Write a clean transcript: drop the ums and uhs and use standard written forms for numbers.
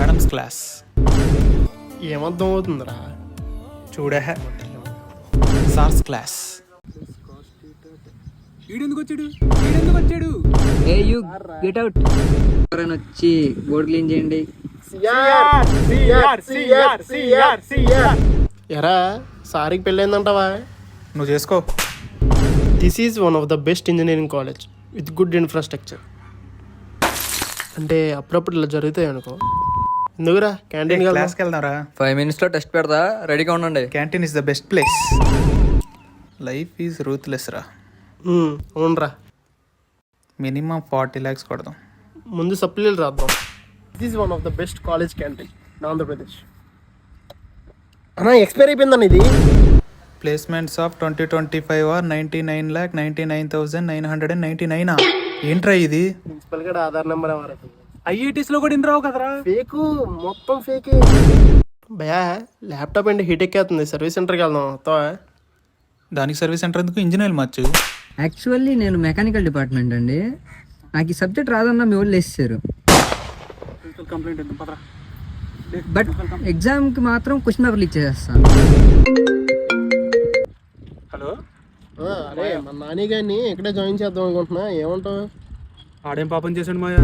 Madams class. ఏమర్థం అవుతుందిరా? చూడే sirs class. Hey you get out. ఎవరైనా వచ్చి బోర్డు క్లీన్ చేయండి. ఎరా సారికి పెళ్ళైందంటావా? నువ్వు చేసుకో. This is one of the best engineering college with good infrastructure. అంటే అప్పుడప్పుడు ఇలా జరుగుతాయి అనుకో. ఎందుకురా క్యాంటీన్ క్లాస్కి వెళ్దాంరా. 5 minutes టెస్ట్ పెడతా, రెడీగా ఉండండి. Canteen is the best place. Life is ruthless రా. అవునరా. మినిమం 40 lakhs కొడదాం. ముందు సప్లీలు రాద్దాం. This is one of the best college canteen in Andhra Pradesh. అన్నా ఎక్స్పైర్ అయిపోయిందన్న ఇది. Placements of 2025 are 99,99,999. ఏంట్రా ఇది? ప్రిన్సిపల్ గడ ఆధార్ నెంబర్ ఎవరు? ఐఐటీస్ లో కూడా ఇన్ రావు కదరా. ఫేక్, మొత్తం ఫేకే. భయా ల్యాప్టాప్ అంటే హీట్ ఎక్కేస్తుంది. సర్వీస్ సెంటర్కి వెళ్దాం వస్తావా? దానికి సర్వీస్ సెంటర్ ఎందుకు? ఇంజనీర్ మార్చు. యాక్చువల్లీ నేను మెకానికల్ డిపార్ట్మెంట్ అండి. నాకు ఈ సబ్జెక్ట్ రాదన్న మీ వాళ్ళు వేసారు. బట్ ఎగ్జామ్కి మాత్రం క్వశ్చన్ పేపర్లు ఇచ్చేస్తాను. హలో, అరే మన నాని గారిని ఇక్కడే జాయిన్ చేద్దాం అనుకుంటున్నా, ఏమంటావు? ఆడేం పాపం చేసాడు మాయా.